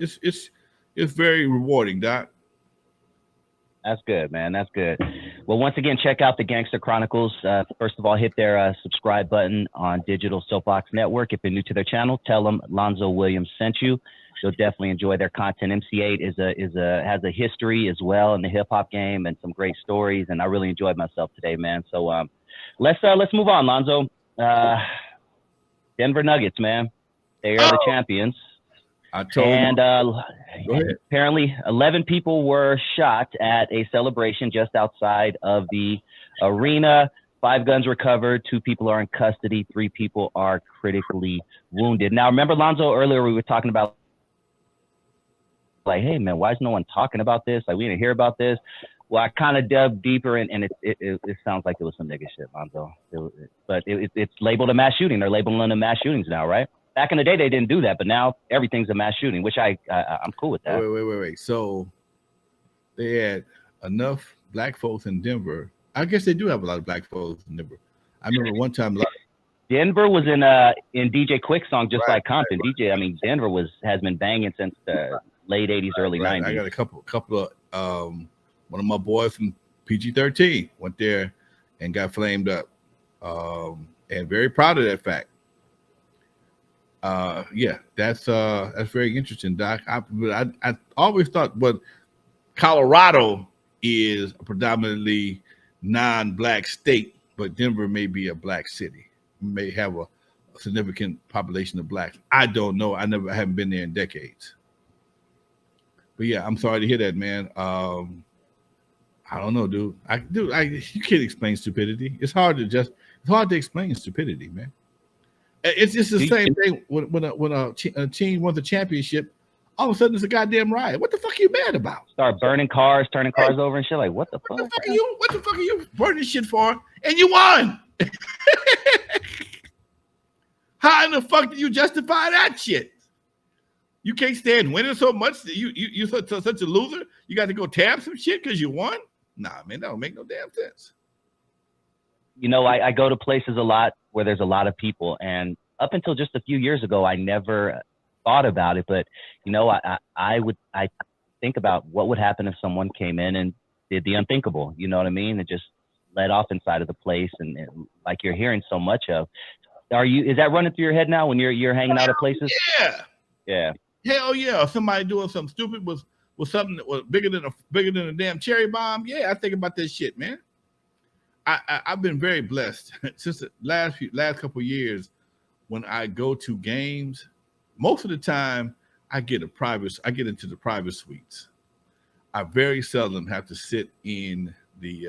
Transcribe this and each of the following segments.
it's very rewarding, Doc. That's good, man. That's good. Well, once again, check out the Gangster Chronicles. First of all, hit their subscribe button on Digital Soapbox Network. If you're new to their channel, tell them Lonzo Williams sent you. You'll definitely enjoy their content. MC8 has a history as well in the hip hop game and some great stories. And I really enjoyed myself today, man. So let's move on, Lonzo. Denver Nuggets, man. They are the champions. I told and him. Apparently 11 people were shot at a celebration just outside of the arena. 5 guns recovered. 2 people are in custody. 3 people are critically wounded. Now, remember, Lonzo, earlier we were talking about, like, hey, man, why is no one talking about this? Like, we didn't hear about this. Well, I kind of dug deeper, and it sounds like it was some nigga shit, Lonzo. But it's labeled a mass shooting. They're labeling them mass shootings now, right? Back in the day, they didn't do that, but now everything's a mass shooting, which I'm cool with that. Wait. So they had enough black folks in Denver. I guess they do have a lot of black folks in Denver. I remember one time, Denver was in DJ Quick's song, just like Compton. Right. DJ, I mean, Denver has been banging since the late '80s, early '90s. I got a couple of one of my boys from PG-13 went there and got flamed up, and very proud of that fact. Yeah, that's very interesting, Doc. I always thought, but Colorado is a predominantly non-black state, but Denver may be a black city, may have a significant population of blacks. I don't know. I haven't been there in decades. But yeah, I'm sorry to hear that, man. I don't know, dude. You can't explain stupidity. It's hard to explain stupidity, man. It's just the same thing when a team wins a championship. All of a sudden, it's a goddamn riot. What the fuck are you mad about? Start burning cars, turning cars over and shit. Like, what the fuck? What the fuck are you burning shit for? And you won. How in the fuck do you justify that shit? You can't stand winning so much that you're such a loser. You got to go tab some shit because you won. Nah, man, that don't make no damn sense. You know, I go to places a lot where there's a lot of people, and up until just a few years ago, I never thought about it. But you know, I think about what would happen if someone came in and did the unthinkable. You know what I mean? And just let off inside of the place, and like you're hearing so much of. Is that running through your head now when you're hanging out at places? Yeah. Hell yeah! Somebody doing something stupid was something that was bigger than a damn cherry bomb. Yeah, I think about that shit, man. I've been very blessed since the last couple of years. When I go to games, most of the time I get into the private suites. I very seldom have to sit in the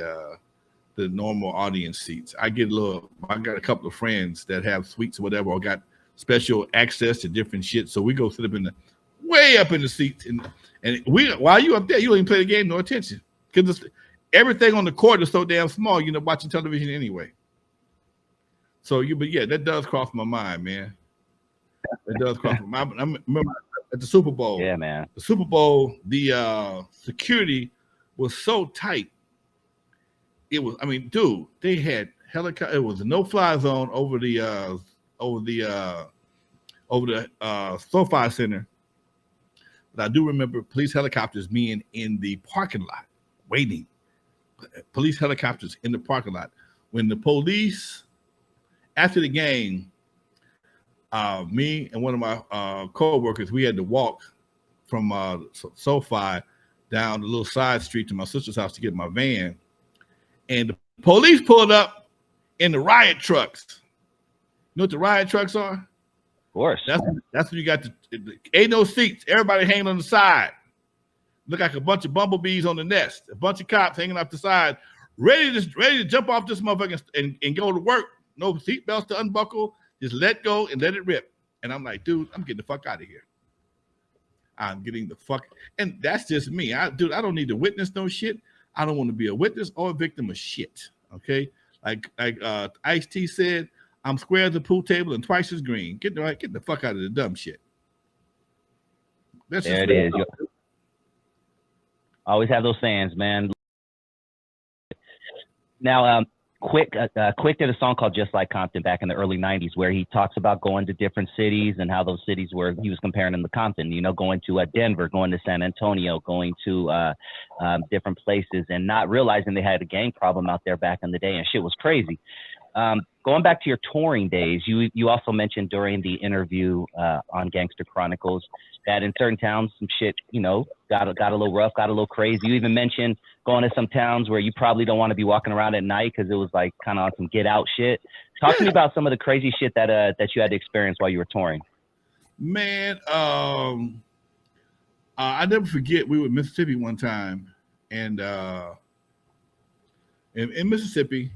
normal audience seats. I got a couple of friends that have suites or whatever, or got special access to different shit. So we go sit up way up in the seats, and while you up there, you don't even play the game, no attention, because everything on the court is so damn small. You're not watching television anyway. So but yeah, that does cross my mind, man. It does cross my mind. I remember at the Super Bowl. Yeah, man. The Super Bowl, the security was so tight. It was, I mean, dude, they had helicopter. It was a no-fly zone over the SoFi Center. But I do remember police helicopters being in the parking lot waiting. Police helicopters in the parking lot. When the police, after the game, me and one of my co-workers, we had to walk from SoFi down the little side street to my sister's house to get my van. And the police pulled up in the riot trucks. You know what the riot trucks are? Of course. That's when you got ain't no seats. Everybody hanging on the side. Look like a bunch of bumblebees on the nest. A bunch of cops hanging off the side, ready to jump off this motherfucker and go to work. No seatbelts to unbuckle. Just let go and let it rip. And I'm like, dude, I'm getting the fuck out of here. I'm getting the fuck. And that's just me. I don't need to witness no shit. I don't want to be a witness or a victim of shit. Okay? Like Ice-T said, I'm square as a pool table and twice as green. Get the fuck out of the dumb shit. That's there it is. Always have those fans, man. Now, Quick did a song called Just Like Compton back in the early 90s where he talks about going to different cities and how those cities were, he was comparing them to Compton, you know, going to Denver, going to San Antonio, going to different places and not realizing they had a gang problem out there back in the day and shit was crazy. Going back to your touring days, you also mentioned during the interview on Gangster Chronicles that in certain towns, some shit, you know, got a little rough, got a little crazy. You even mentioned going to some towns where you probably don't want to be walking around at night because it was like kind of on some get out shit. Talk to me about some of the crazy shit that you had to experience while you were touring. Man, I never forget we were in Mississippi one time, and in Mississippi,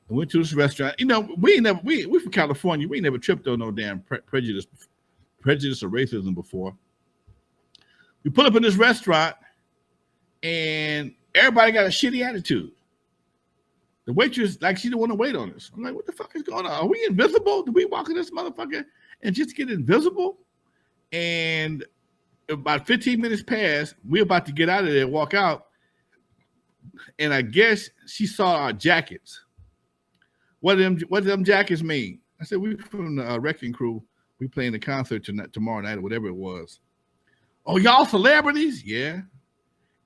we went to this restaurant. You know, we from California. We ain't never tripped on no damn prejudice or racism before. We put up in this restaurant, and everybody got a shitty attitude. The waitress, like, she didn't want to wait on us. I'm like, what the fuck is going on? Are we invisible? Do we walk in this motherfucker and just get invisible? And about 15 minutes passed. We're about to get out of there and walk out. And I guess she saw our jackets. What do them jackets mean? I said, we from the WRECKIN CRU. We playing the concert tomorrow night or whatever it was. Oh, y'all celebrities? Yeah.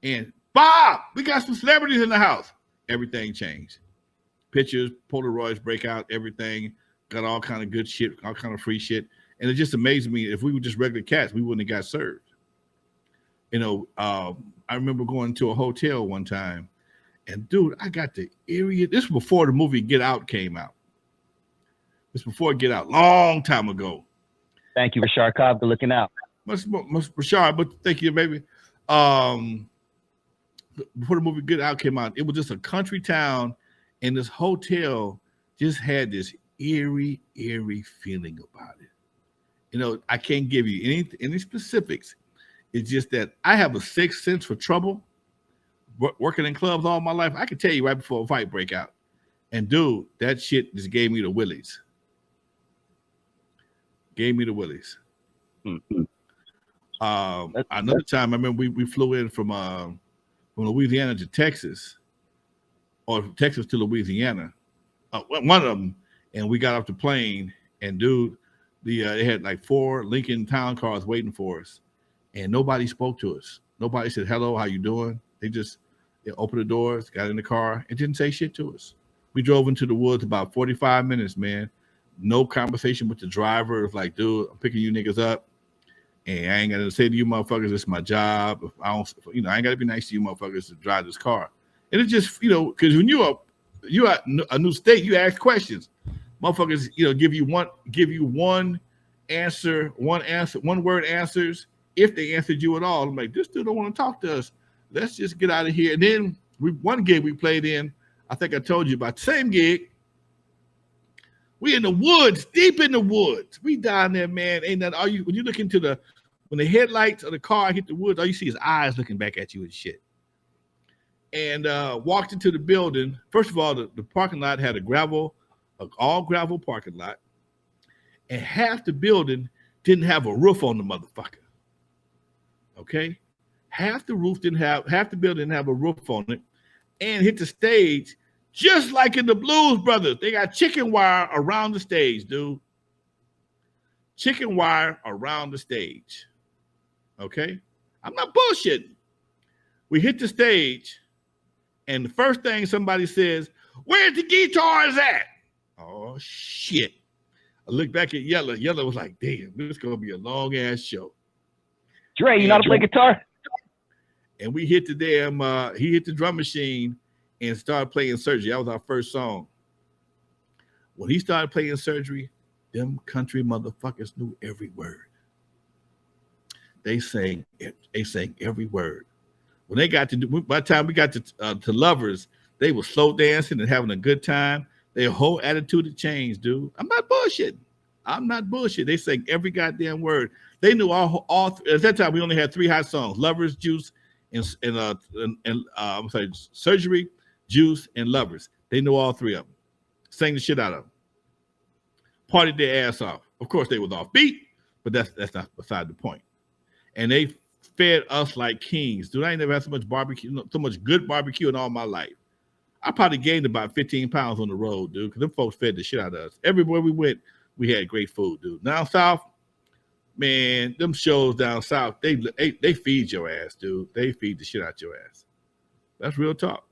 And Bob, we got some celebrities in the house. Everything changed. Pictures, Polaroids break out, everything. Got all kind of good shit, all kind of free shit. And it just amazed me. If we were just regular cats, we wouldn't have got served. You know, I remember going to a hotel one time. And, dude, I got the area. This was before the movie Get Out came out. This was before Get Out, long time ago. Thank you, Rashard Cobb, for looking out. Much Rashard, but thank you, baby. Before the movie Get Out came out, it was just a country town, and this hotel just had this eerie feeling about it. You know, I can't give you any specifics. It's just that I have a sixth sense for trouble. Working in clubs all my life, I can tell you right before a fight break out. And dude, that shit just gave me the willies. Gave me the willies. Mm-hmm. Another time, I remember we flew in from Louisiana to Texas, or from Texas to Louisiana. One of them, and we got off the plane, and dude, they had like 4 Lincoln Town cars waiting for us, and nobody spoke to us. Nobody said hello, how you doing? They opened the doors, got in the car, and didn't say shit to us. We drove into the woods about 45 minutes, man. No conversation with the driver. It was like, dude, I'm picking you niggas up, and I ain't got to say to you motherfuckers, it's my job. If I don't, you know, I ain't got to be nice to you motherfuckers to drive this car. And it's just, you know, because when you're a new state, you ask questions. Motherfuckers, you know, give you one answer, one word answers. If they answered you at all, I'm like, this dude don't want to talk to us. Let's just get out of here. And then one gig we played in, I think I told you about the same gig. We in the woods, deep in the woods. We down there, man. Ain't that all you? When you look into when the headlights of the car hit the woods, all you see is eyes looking back at you and shit. And walked into the building. First of all, the parking lot had all gravel parking lot, and half the building didn't have a roof on the motherfucker. Okay, half the building didn't have a roof on it, and hit the stage just like in the Blues Brothers. They got chicken wire around the stage, dude. Chicken wire around the stage. Okay, I'm not bullshitting. We hit the stage, and the first thing somebody says, "Where's the guitars at?" Oh shit! I looked back at Yella. Yella was like, "Damn, this is gonna be a long ass show." Dre, you know how to play guitar? And we hit the damn, he hit the drum machine and started playing Surgery. That was our first song. When he started playing Surgery, them country motherfuckers knew every word. They sang every word. When they got by the time we got to Lovers, they were slow dancing and having a good time. Their whole attitude had changed, dude. I'm not bullshitting. They sang every goddamn word. They knew all at that time. We only had 3 hot songs: Lovers, Juice, and I'm sorry, Surgery, Juice, and Lovers. They knew all 3 of them. Sang the shit out of them. Partied their ass off. Of course, they was off beat, but that's not beside the point. And they fed us like kings, dude. I ain't never had so much barbecue, so much good barbecue in all my life. I probably gained about 15 pounds on the road, dude, because them folks fed the shit out of us. Everywhere we went, we had great food, dude. Down south, man, them shows down south, they feed your ass, dude. They feed the shit out your ass. That's real talk.